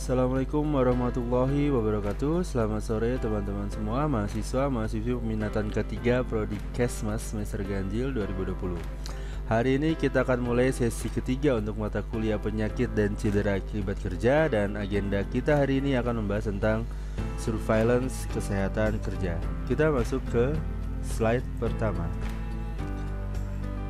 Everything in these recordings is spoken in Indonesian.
Assalamualaikum warahmatullahi wabarakatuh. Selamat sore teman-teman semua, mahasiswi peminatan ketiga Prodi Kesmas semester ganjil 2020. Hari ini kita akan mulai sesi ketiga untuk mata kuliah penyakit dan cedera akibat kerja, dan agenda kita hari ini akan membahas tentang surveillance kesehatan kerja. Kita masuk ke slide pertama.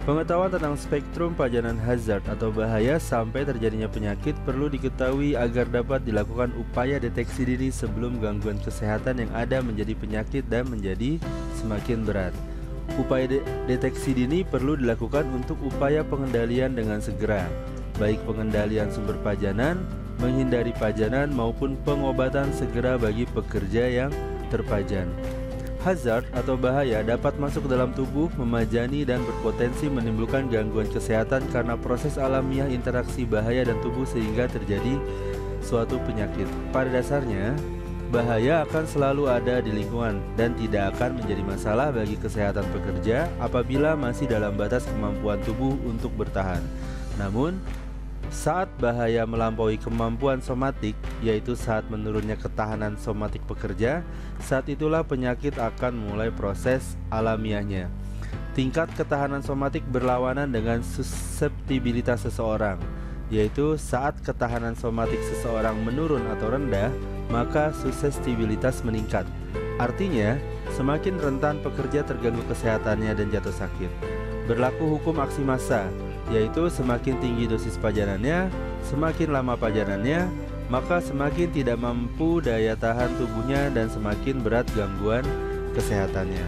Pengetahuan tentang spektrum pajanan hazard atau bahaya sampai terjadinya penyakit perlu diketahui agar dapat dilakukan upaya deteksi dini sebelum gangguan kesehatan yang ada menjadi penyakit dan menjadi semakin berat. Upaya deteksi dini perlu dilakukan untuk upaya pengendalian dengan segera, baik pengendalian sumber pajanan, menghindari pajanan maupun pengobatan segera bagi pekerja yang terpajan. Hazard atau bahaya dapat masuk ke dalam tubuh, memajani dan berpotensi menimbulkan gangguan kesehatan karena proses alamiah interaksi bahaya dan tubuh sehingga terjadi suatu penyakit. Pada dasarnya, bahaya akan selalu ada di lingkungan dan tidak akan menjadi masalah bagi kesehatan pekerja apabila masih dalam batas kemampuan tubuh untuk bertahan. Namun, saat bahaya melampaui kemampuan somatik, yaitu saat menurunnya ketahanan somatik pekerja, saat itulah penyakit akan mulai proses alamiahnya. Tingkat ketahanan somatik berlawanan dengan suseptibilitas seseorang, yaitu saat ketahanan somatik seseorang menurun atau rendah, maka suseptibilitas meningkat. Artinya, semakin rentan pekerja terganggu kesehatannya dan jatuh sakit. Berlaku hukum aksi massa, yaitu semakin tinggi dosis pajanannya, semakin lama pajanannya, maka semakin tidak mampu daya tahan tubuhnya dan semakin berat gangguan kesehatannya.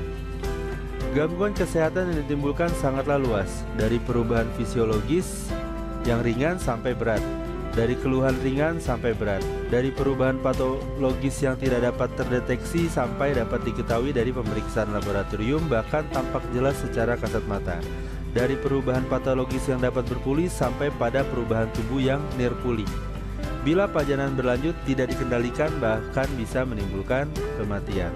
Gangguan kesehatan yang ditimbulkan sangatlah luas, dari perubahan fisiologis yang ringan sampai berat, dari keluhan ringan sampai berat, dari perubahan patologis yang tidak dapat terdeteksi sampai dapat diketahui dari pemeriksaan laboratorium bahkan tampak jelas secara kasat mata, dari perubahan patologis yang dapat berpulih sampai pada perubahan tubuh yang near pulih. Bila pajanan berlanjut tidak dikendalikan bahkan bisa menimbulkan kematian.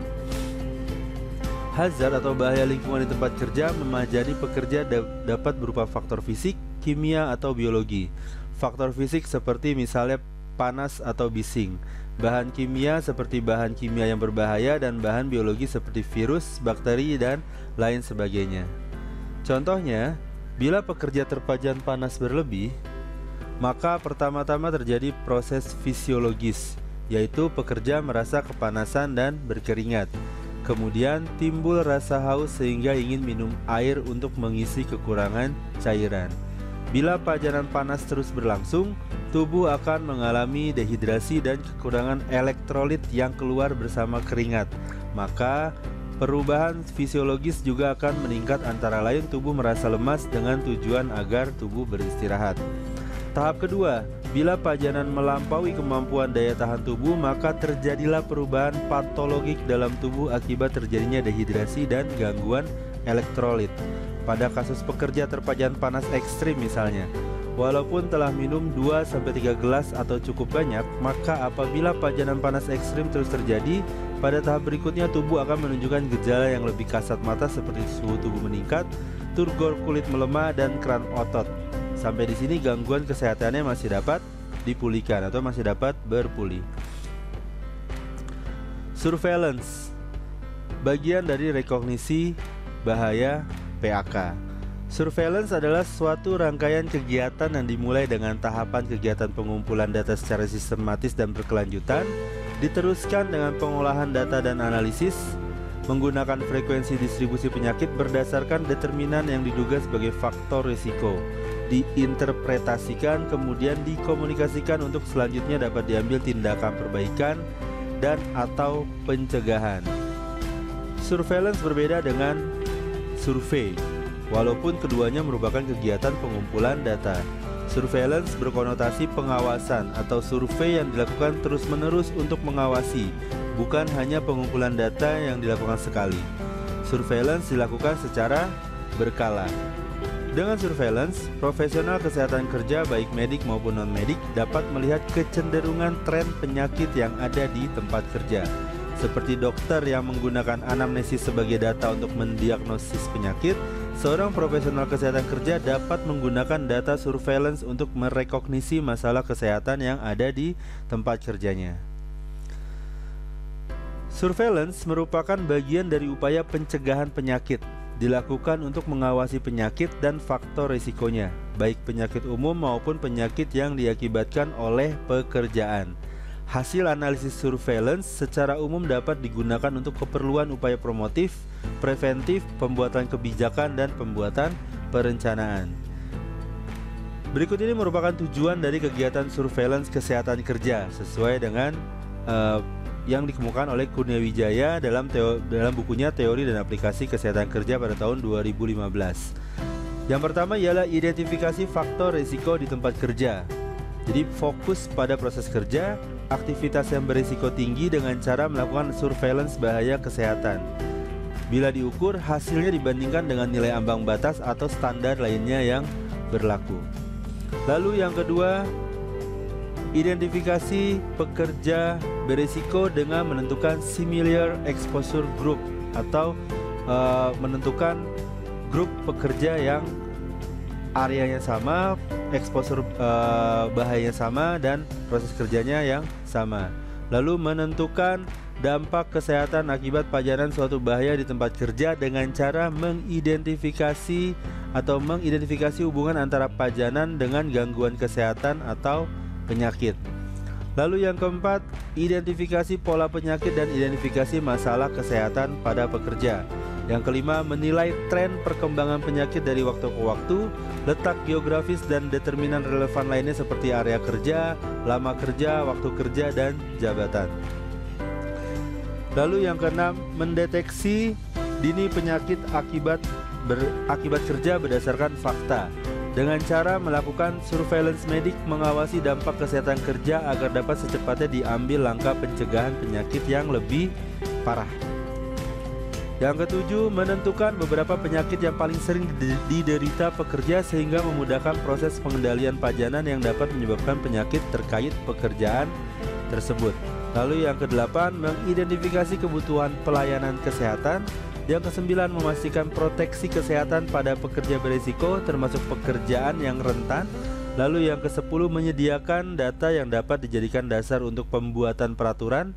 Hazard atau bahaya lingkungan di tempat kerja memajani pekerja dapat berupa faktor fisik, kimia atau biologi. Faktor fisik seperti misalnya panas atau bising, bahan kimia seperti bahan kimia yang berbahaya, dan bahan biologi seperti virus, bakteri, dan lain sebagainya. Contohnya, bila pekerja terpajan panas berlebih, maka pertama-tama terjadi proses fisiologis, yaitu pekerja merasa kepanasan dan berkeringat. Kemudian timbul rasa haus sehingga ingin minum air untuk mengisi kekurangan cairan. Bila pajanan panas terus berlangsung, tubuh akan mengalami dehidrasi dan kekurangan elektrolit yang keluar bersama keringat. Maka perubahan fisiologis juga akan meningkat, antara lain tubuh merasa lemas dengan tujuan agar tubuh beristirahat. Tahap kedua, bila pajanan melampaui kemampuan daya tahan tubuh, maka terjadilah perubahan patologik dalam tubuh akibat terjadinya dehidrasi dan gangguan elektrolit. Pada kasus pekerja terpajan panas ekstrim misalnya, walaupun telah minum 2-3 gelas atau cukup banyak, maka apabila pajanan panas ekstrim terus terjadi, pada tahap berikutnya tubuh akan menunjukkan gejala yang lebih kasat mata seperti suhu tubuh meningkat, turgor kulit melemah, dan kram otot. Sampai di sini gangguan kesehatannya masih dapat dipulihkan atau masih dapat berpulih. Surveillance, bagian dari rekognisi bahaya PAK. Surveillance adalah suatu rangkaian kegiatan yang dimulai dengan tahapan kegiatan pengumpulan data secara sistematis dan berkelanjutan, diteruskan dengan pengolahan data dan analisis, menggunakan frekuensi distribusi penyakit berdasarkan determinan yang diduga sebagai faktor risiko, diinterpretasikan, kemudian dikomunikasikan untuk selanjutnya dapat diambil tindakan perbaikan dan atau pencegahan. Surveillance berbeda dengan survei, walaupun keduanya merupakan kegiatan pengumpulan data. Surveillance berkonotasi pengawasan atau survei yang dilakukan terus-menerus untuk mengawasi, bukan hanya pengumpulan data yang dilakukan sekali. Surveillance dilakukan secara berkala. Dengan surveillance, profesional kesehatan kerja baik medik maupun non-medik dapat melihat kecenderungan tren penyakit yang ada di tempat kerja. Seperti dokter yang menggunakan anamnesis sebagai data untuk mendiagnosis penyakit, seorang profesional kesehatan kerja dapat menggunakan data surveillance untuk merekognisi masalah kesehatan yang ada di tempat kerjanya. Surveillance merupakan bagian dari upaya pencegahan penyakit, dilakukan untuk mengawasi penyakit dan faktor risikonya, baik penyakit umum maupun penyakit yang diakibatkan oleh pekerjaan. Hasil analisis surveillance secara umum dapat digunakan untuk keperluan upaya promotif, preventif, pembuatan kebijakan, dan pembuatan perencanaan. Berikut ini merupakan tujuan dari kegiatan surveillance kesehatan kerja sesuai dengan yang dikemukakan oleh Kurniawijaya dalam bukunya Teori dan Aplikasi Kesehatan Kerja pada tahun 2015. Yang pertama ialah identifikasi faktor risiko di tempat kerja. Jadi fokus pada proses kerja, aktivitas yang berisiko tinggi dengan cara melakukan surveillance bahaya kesehatan. Bila diukur, hasilnya dibandingkan dengan nilai ambang batas atau standar lainnya yang berlaku. Lalu yang kedua, identifikasi pekerja berisiko dengan menentukan similar exposure group atau menentukan grup pekerja yang areanya sama, exposure bahayanya sama, dan proses kerjanya yang sama. Lalu menentukan dampak kesehatan akibat pajanan suatu bahaya di tempat kerja dengan cara mengidentifikasi hubungan antara pajanan dengan gangguan kesehatan atau penyakit. Lalu yang keempat, identifikasi pola penyakit dan identifikasi masalah kesehatan pada pekerja. Yang kelima, menilai tren perkembangan penyakit dari waktu ke waktu, letak geografis dan determinan relevan lainnya seperti area kerja, lama kerja, waktu kerja, dan jabatan. Lalu yang keenam, mendeteksi dini penyakit akibat kerja berdasarkan fakta dengan cara melakukan surveillance medik mengawasi dampak kesehatan kerja agar dapat secepatnya diambil langkah pencegahan penyakit yang lebih parah. Yang ketujuh, menentukan beberapa penyakit yang paling sering diderita pekerja sehingga memudahkan proses pengendalian pajanan yang dapat menyebabkan penyakit terkait pekerjaan tersebut. Lalu yang kedelapan, mengidentifikasi kebutuhan pelayanan kesehatan. Yang kesembilan, memastikan proteksi kesehatan pada pekerja berisiko termasuk pekerjaan yang rentan. Lalu yang ke-10, menyediakan data yang dapat dijadikan dasar untuk pembuatan peraturan.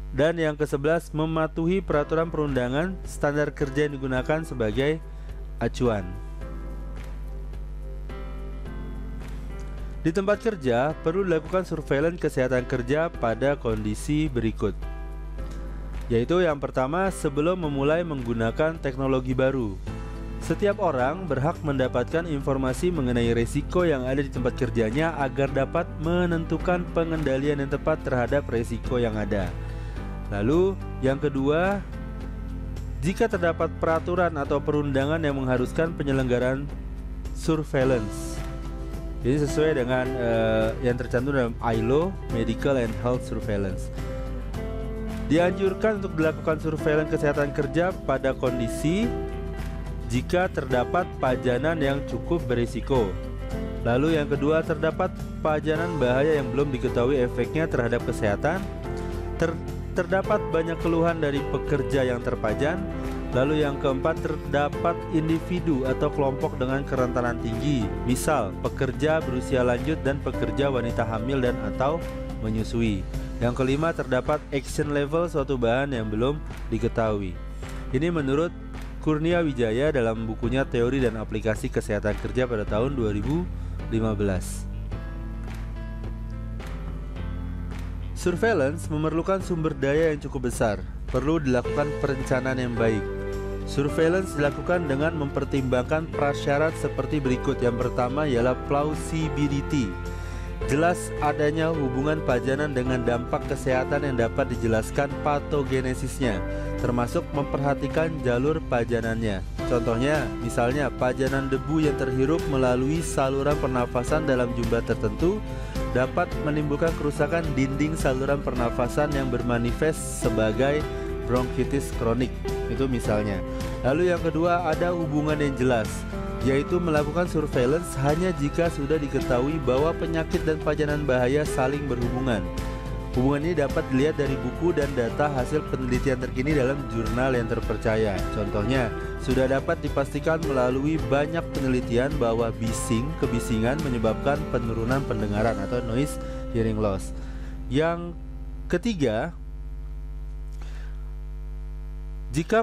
Dan yang ke-11, mematuhi peraturan perundangan standar kerja yang digunakan sebagai acuan. Di tempat kerja perlu dilakukan surveillance kesehatan kerja pada kondisi berikut, yaitu yang pertama, sebelum memulai menggunakan teknologi baru. Setiap orang berhak mendapatkan informasi mengenai risiko yang ada di tempat kerjanya agar dapat menentukan pengendalian yang tepat terhadap risiko yang ada. Lalu yang kedua, jika terdapat peraturan atau perundangan yang mengharuskan penyelenggaraan surveillance, jadi sesuai dengan yang tercantum dalam ILO, Medical and Health Surveillance, dianjurkan untuk dilakukan surveillance kesehatan kerja pada kondisi jika terdapat pajanan yang cukup berisiko. Lalu yang kedua, terdapat pajanan bahaya yang belum diketahui efeknya terhadap kesehatan, terdapat banyak keluhan dari pekerja yang terpajan. Lalu yang keempat, terdapat individu atau kelompok dengan kerentanan tinggi, misal pekerja berusia lanjut dan pekerja wanita hamil dan atau menyusui. Yang kelima, terdapat action level suatu bahan yang belum diketahui. Ini menurut Kurniawijaya dalam bukunya Teori dan Aplikasi Kesehatan Kerja pada tahun 2015. Surveillance memerlukan sumber daya yang cukup besar. Perlu dilakukan perencanaan yang baik. Surveillance dilakukan dengan mempertimbangkan prasyarat seperti berikut. Yang pertama ialah plausibility. Jelas adanya hubungan pajanan dengan dampak kesehatan yang dapat dijelaskan patogenesisnya, termasuk memperhatikan jalur pajanannya. Contohnya, misalnya pajanan debu yang terhirup melalui saluran pernafasan dalam jumlah tertentu dapat menimbulkan kerusakan dinding saluran pernafasan yang bermanifest sebagai bronkitis kronik. Itu misalnya. Lalu yang kedua, ada hubungan yang jelas, yaitu melakukan surveillance hanya jika sudah diketahui bahwa penyakit dan pajanan bahaya saling berhubungan. Hubungan ini dapat dilihat dari buku dan data hasil penelitian terkini dalam jurnal yang terpercaya. Contohnya, sudah dapat dipastikan melalui banyak penelitian bahwa kebisingan menyebabkan penurunan pendengaran atau noise hearing loss. Yang ketiga, jika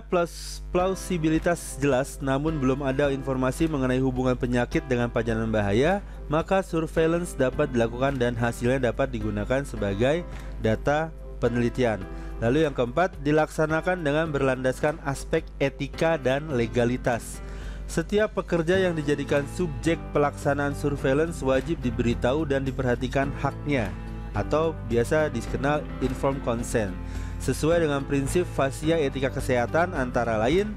plausibilitas jelas namun belum ada informasi mengenai hubungan penyakit dengan pajanan bahaya, maka surveillance dapat dilakukan dan hasilnya dapat digunakan sebagai data penelitian. Lalu yang keempat, dilaksanakan dengan berlandaskan aspek etika dan legalitas. Setiap pekerja yang dijadikan subjek pelaksanaan surveillance wajib diberitahu dan diperhatikan haknya, atau biasa dikenal informed consent, sesuai dengan prinsip fasia etika kesehatan, antara lain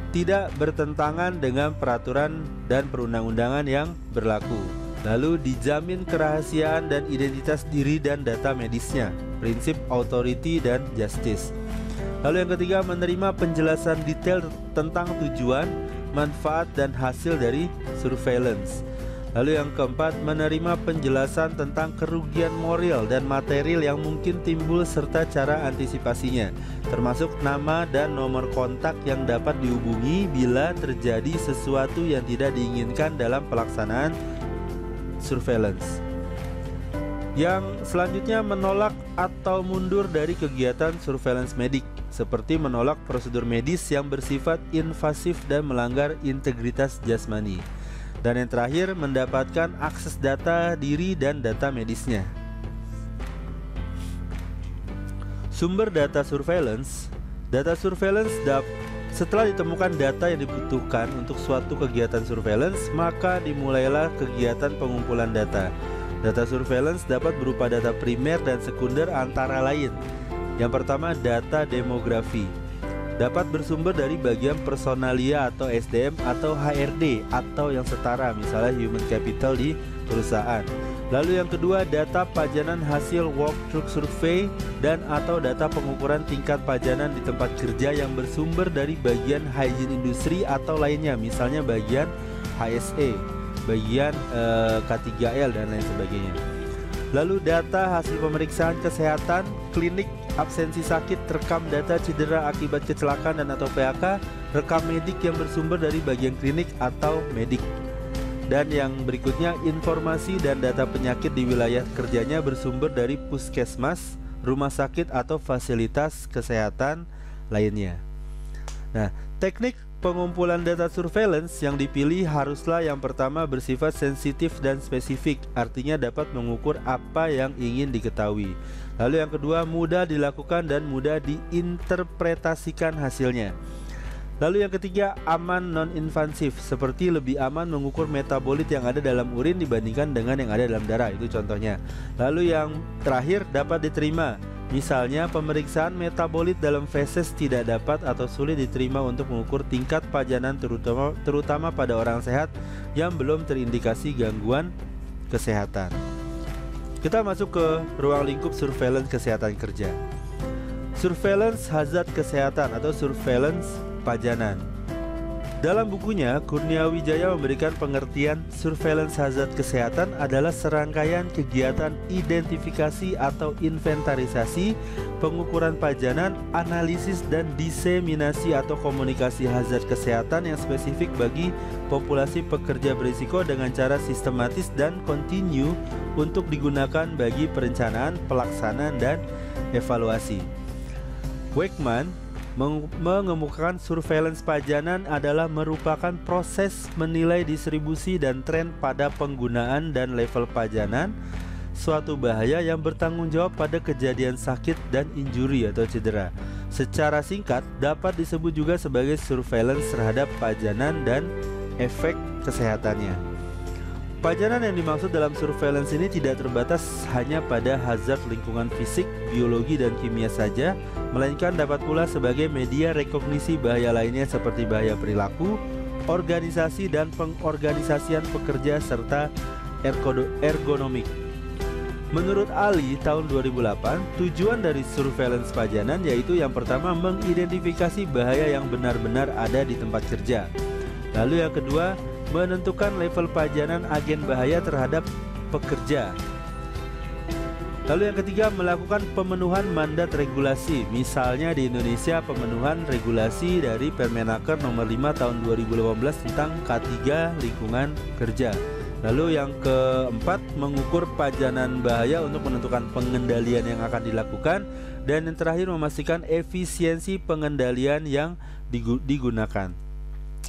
tidak bertentangan dengan peraturan dan perundang-undangan yang berlaku. Lalu dijamin kerahasiaan dan identitas diri dan data medisnya, prinsip authority dan justice. Lalu yang ketiga, menerima penjelasan detail tentang tujuan, manfaat dan hasil dari surveillance. Lalu yang keempat, menerima penjelasan tentang kerugian moral dan material yang mungkin timbul serta cara antisipasinya, termasuk nama dan nomor kontak yang dapat dihubungi bila terjadi sesuatu yang tidak diinginkan dalam pelaksanaan surveillance. Yang selanjutnya, menolak atau mundur dari kegiatan surveillance medik, seperti menolak prosedur medis yang bersifat invasif dan melanggar integritas jasmani. Dan yang terakhir, mendapatkan akses data diri dan data medisnya. Sumber data surveillance. Data surveillance setelah ditemukan data yang dibutuhkan untuk suatu kegiatan surveillance, maka dimulailah kegiatan pengumpulan data. Data surveillance dapat berupa data primer dan sekunder, antara lain. Yang pertama, data demografi. Dapat bersumber dari bagian personalia atau SDM atau HRD atau yang setara, misalnya human capital di perusahaan. Lalu yang kedua, data pajanan hasil walkthrough survey dan atau data pengukuran tingkat pajanan di tempat kerja yang bersumber dari bagian hygiene industri atau lainnya, misalnya bagian HSE, bagian K3L dan lain sebagainya. Lalu data hasil pemeriksaan kesehatan, klinik, absensi sakit, rekam data cedera akibat kecelakaan dan atau PHK, rekam medik yang bersumber dari bagian klinik atau medik. Dan yang berikutnya, informasi dan data penyakit di wilayah kerjanya bersumber dari puskesmas, rumah sakit atau fasilitas kesehatan lainnya. Nah, teknik pengumpulan data surveillance yang dipilih haruslah yang pertama bersifat sensitif dan spesifik, artinya dapat mengukur apa yang ingin diketahui. Lalu yang kedua, mudah dilakukan dan mudah diinterpretasikan hasilnya. Lalu yang ketiga, aman non-invasif, seperti lebih aman mengukur metabolit yang ada dalam urin dibandingkan dengan yang ada dalam darah, itu contohnya. Lalu yang terakhir, dapat diterima. Misalnya, pemeriksaan metabolit dalam feses tidak dapat atau sulit diterima untuk mengukur tingkat pajanan terutama pada orang sehat yang belum terindikasi gangguan kesehatan. Kita masuk ke ruang lingkup surveillance kesehatan kerja. Surveillance hazard kesehatan atau surveillance pajanan. Dalam bukunya, Kurniawijaya memberikan pengertian surveillance hazard kesehatan adalah serangkaian kegiatan identifikasi atau inventarisasi, pengukuran pajanan, analisis dan diseminasi atau komunikasi hazard kesehatan yang spesifik bagi populasi pekerja berisiko dengan cara sistematis dan kontinu untuk digunakan bagi perencanaan, pelaksanaan, dan evaluasi. Wakeman mengemukakan surveillance pajanan adalah merupakan proses menilai distribusi dan tren pada penggunaan dan level pajanan suatu bahaya yang bertanggung jawab pada kejadian sakit dan injuri atau cedera. Secara singkat dapat disebut juga sebagai surveillance terhadap pajanan dan efek kesehatannya. Pajanan yang dimaksud dalam surveillance ini tidak terbatas hanya pada hazard lingkungan fisik, biologi, dan kimia saja, melainkan dapat pula sebagai media rekognisi bahaya lainnya seperti bahaya perilaku, organisasi dan pengorganisasian pekerja, serta ergonomik. Menurut Ali tahun 2008, tujuan dari surveillance pajanan yaitu yang pertama mengidentifikasi bahaya yang benar-benar ada di tempat kerja. Lalu yang kedua, menentukan level pajanan agen bahaya terhadap pekerja. Lalu yang ketiga, melakukan pemenuhan mandat regulasi. Misalnya di Indonesia pemenuhan regulasi dari Permenaker nomor 5 tahun 2018 tentang K3 lingkungan kerja. Lalu yang keempat, mengukur pajanan bahaya untuk menentukan pengendalian yang akan dilakukan. Dan yang terakhir, memastikan efisiensi pengendalian yang digunakan.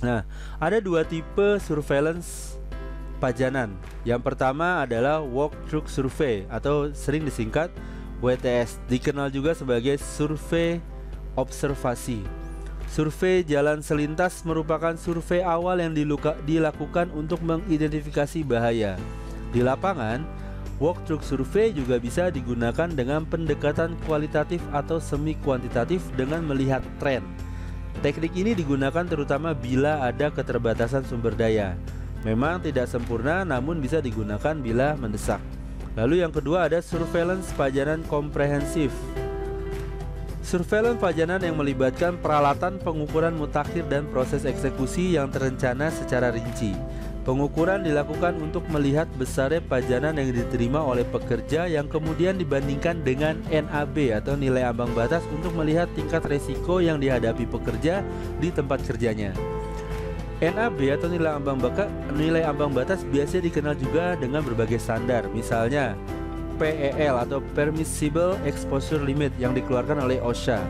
Nah, ada dua tipe surveillance pajanan. Yang pertama adalah walk-through survey atau sering disingkat WTS, dikenal juga sebagai survei observasi. Survei jalan selintas merupakan survei awal yang dilakukan untuk mengidentifikasi bahaya. Di lapangan, walk-through survei juga bisa digunakan dengan pendekatan kualitatif atau semi kuantitatif dengan melihat tren. Teknik ini digunakan terutama bila ada keterbatasan sumber daya. Memang tidak sempurna, namun bisa digunakan bila mendesak. Lalu yang kedua ada surveillance pajanan komprehensif. Surveillance pajanan yang melibatkan peralatan pengukuran mutakhir dan proses eksekusi yang terencana secara rinci. Pengukuran dilakukan untuk melihat besarnya pajanan yang diterima oleh pekerja yang kemudian dibandingkan dengan NAB atau nilai ambang batas untuk melihat tingkat resiko yang dihadapi pekerja di tempat kerjanya. NAB atau nilai ambang batas biasanya dikenal juga dengan berbagai standar, misalnya PEL atau Permissible Exposure Limit yang dikeluarkan oleh OSHA.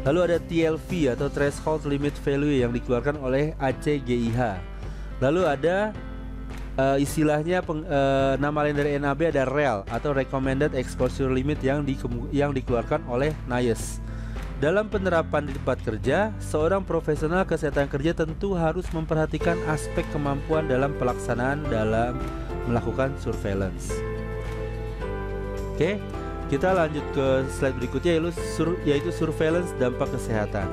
Lalu ada TLV atau Threshold Limit Value yang dikeluarkan oleh ACGIH. Lalu ada istilahnya nama lain dari NAB ada REL atau Recommended Exposure Limit yang dikeluarkan oleh NIOSH. Dalam penerapan di tempat kerja, seorang profesional kesehatan kerja tentu harus memperhatikan aspek kemampuan dalam pelaksanaan dalam melakukan surveillance. Oke, kita lanjut ke slide berikutnya yaitu surveillance dampak kesehatan.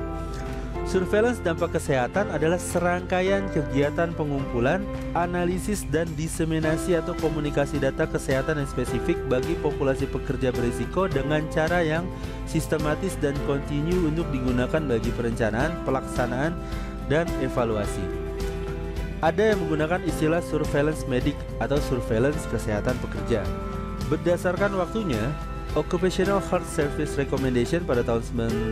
Surveillance dampak kesehatan adalah serangkaian kegiatan pengumpulan, analisis, dan diseminasi atau komunikasi data kesehatan yang spesifik bagi populasi pekerja berisiko dengan cara yang sistematis dan kontinu untuk digunakan bagi perencanaan, pelaksanaan, dan evaluasi. Ada yang menggunakan istilah surveillance medik atau surveillance kesehatan pekerja. Berdasarkan waktunya, Occupational Health Service Recommendation pada tahun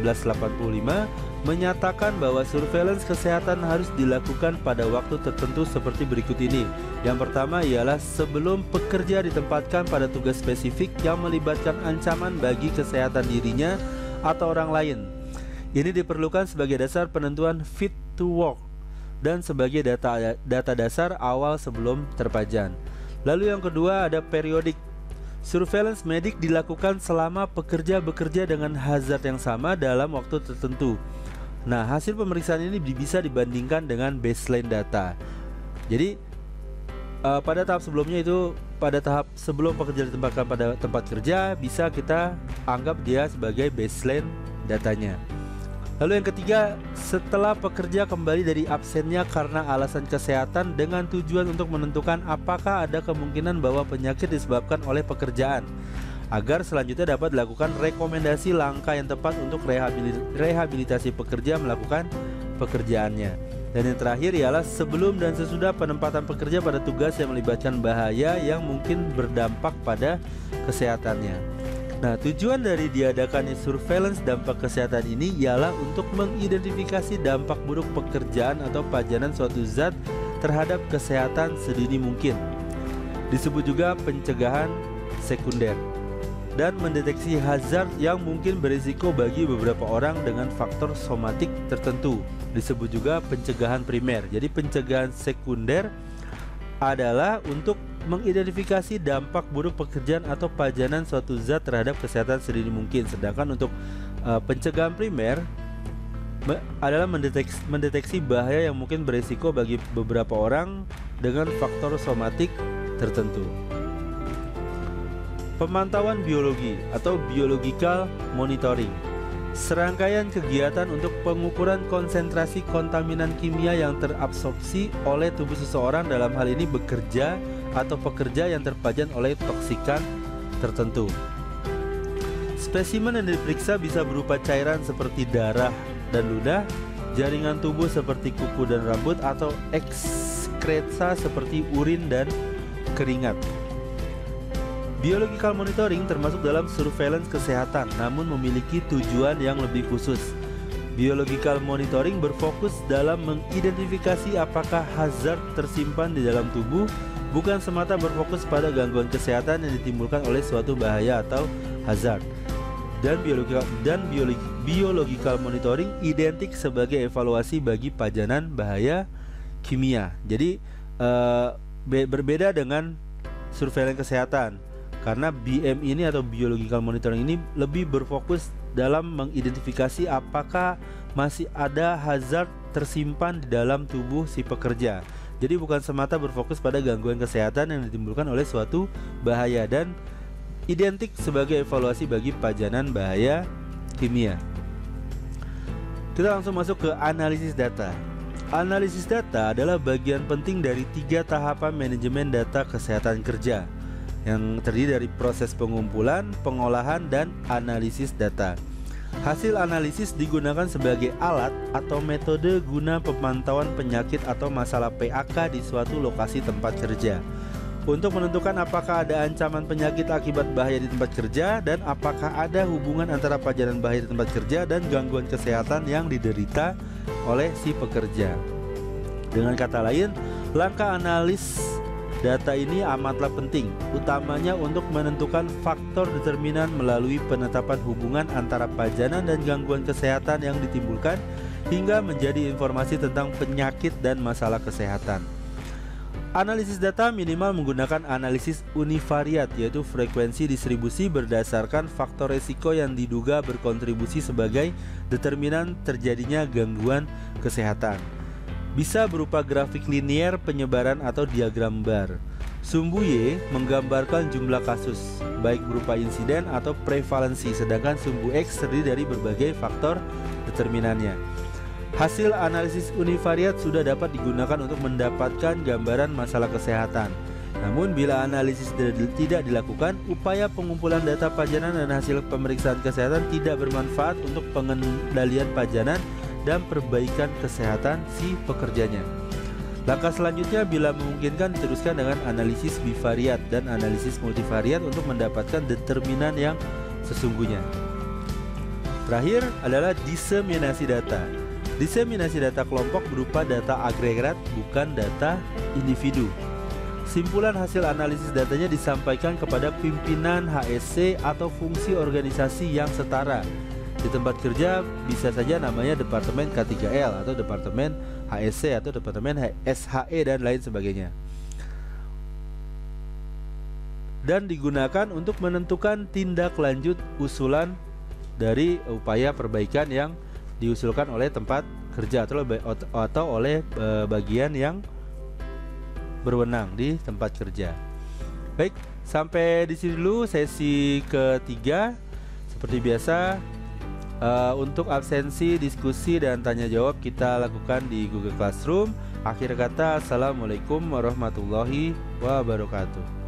1985 menyatakan bahwa surveillance kesehatan harus dilakukan pada waktu tertentu seperti berikut ini. Yang pertama ialah sebelum pekerja ditempatkan pada tugas spesifik yang melibatkan ancaman bagi kesehatan dirinya atau orang lain. Ini diperlukan sebagai dasar penentuan fit to work dan sebagai data dasar awal sebelum terpajan. Lalu yang kedua ada periodik. Surveillance medik dilakukan selama pekerja bekerja dengan hazard yang sama dalam waktu tertentu. Nah, hasil pemeriksaan ini bisa dibandingkan dengan baseline data. Jadi pada tahap sebelumnya itu, pada tahap sebelum pekerja ditempatkan pada tempat kerja, bisa kita anggap dia sebagai baseline datanya. Lalu yang ketiga, setelah pekerja kembali dari absennya karena alasan kesehatan dengan tujuan untuk menentukan apakah ada kemungkinan bahwa penyakit disebabkan oleh pekerjaan, agar selanjutnya dapat dilakukan rekomendasi langkah yang tepat untuk rehabilitasi pekerja melakukan pekerjaannya. Dan yang terakhir ialah sebelum dan sesudah penempatan pekerja pada tugas yang melibatkan bahaya yang mungkin berdampak pada kesehatannya. Nah, tujuan dari diadakannya surveillance dampak kesehatan ini ialah untuk mengidentifikasi dampak buruk pekerjaan atau pajanan suatu zat terhadap kesehatan sedini mungkin. Disebut juga pencegahan sekunder, dan mendeteksi hazard yang mungkin berisiko bagi beberapa orang dengan faktor somatik tertentu. Disebut juga pencegahan primer. Jadi pencegahan sekunder adalah untuk mengidentifikasi dampak buruk pekerjaan atau pajanan suatu zat terhadap kesehatan sedini mungkin. Sedangkan untuk pencegahan primer adalah mendeteksi bahaya yang mungkin berisiko bagi beberapa orang dengan faktor somatik tertentu. Pemantauan biologi atau biological monitoring, serangkaian kegiatan untuk pengukuran konsentrasi kontaminan kimia yang terabsorpsi oleh tubuh seseorang, dalam hal ini bekerja atau pekerja yang terpajan oleh toksikan tertentu. Spesimen yang diperiksa bisa berupa cairan seperti darah dan ludah, jaringan tubuh seperti kuku dan rambut, atau ekskreta seperti urin dan keringat. Biological monitoring termasuk dalam surveillance kesehatan, namun memiliki tujuan yang lebih khusus. Biological monitoring berfokus dalam mengidentifikasi apakah hazard tersimpan di dalam tubuh, bukan semata berfokus pada gangguan kesehatan yang ditimbulkan oleh suatu bahaya atau hazard. Dan biological monitoring identik sebagai evaluasi bagi pajanan bahaya kimia. Jadi berbeda dengan surveillance kesehatan, karena BM ini atau biological monitoring ini lebih berfokus dalam mengidentifikasi apakah masih ada hazard tersimpan di dalam tubuh si pekerja. Jadi bukan semata berfokus pada gangguan kesehatan yang ditimbulkan oleh suatu bahaya, dan identik sebagai evaluasi bagi pajanan bahaya kimia. Kita langsung masuk ke analisis data. Analisis data adalah bagian penting dari 3 tahapan manajemen data kesehatan kerja, yang terdiri dari proses pengumpulan, pengolahan, dan analisis data. Hasil analisis digunakan sebagai alat atau metode guna pemantauan penyakit atau masalah PAK di suatu lokasi tempat kerja, untuk menentukan apakah ada ancaman penyakit akibat bahaya di tempat kerja, dan apakah ada hubungan antara pajanan bahaya di tempat kerja dan gangguan kesehatan yang diderita oleh si pekerja. Dengan kata lain, langkah analis data ini amatlah penting, utamanya untuk menentukan faktor determinan melalui penetapan hubungan antara pajanan dan gangguan kesehatan yang ditimbulkan, hingga menjadi informasi tentang penyakit dan masalah kesehatan. Analisis data minimal menggunakan analisis univariat, yaitu frekuensi distribusi berdasarkan faktor resiko yang diduga berkontribusi sebagai determinan terjadinya gangguan kesehatan. Bisa berupa grafik linier, penyebaran, atau diagram bar. Sumbu Y menggambarkan jumlah kasus, baik berupa insiden atau prevalensi, sedangkan sumbu X terdiri dari berbagai faktor determinannya. Hasil analisis univariat sudah dapat digunakan untuk mendapatkan gambaran masalah kesehatan. Namun bila analisis tidak dilakukan, upaya pengumpulan data pajanan dan hasil pemeriksaan kesehatan tidak bermanfaat untuk pengendalian pajanan dan perbaikan kesehatan si pekerjanya. Langkah selanjutnya bila memungkinkan diteruskan dengan analisis bivariat dan analisis multivariat untuk mendapatkan determinan yang sesungguhnya. Terakhir adalah diseminasi data. Diseminasi data kelompok berupa data agregat, bukan data individu. Simpulan hasil analisis datanya disampaikan kepada pimpinan HSC atau fungsi organisasi yang setara. Di tempat kerja bisa saja namanya Departemen K3L atau Departemen HSC atau Departemen SHE dan lain sebagainya. Dan digunakan untuk menentukan tindak lanjut usulan dari upaya perbaikan yang diusulkan oleh tempat kerja atau oleh bagian yang berwenang di tempat kerja. Baik, sampai di sini dulu sesi ketiga. Seperti biasa, untuk absensi, diskusi, dan tanya jawab kita lakukan di Google Classroom. Akhir kata, assalamualaikum warahmatullahi wabarakatuh.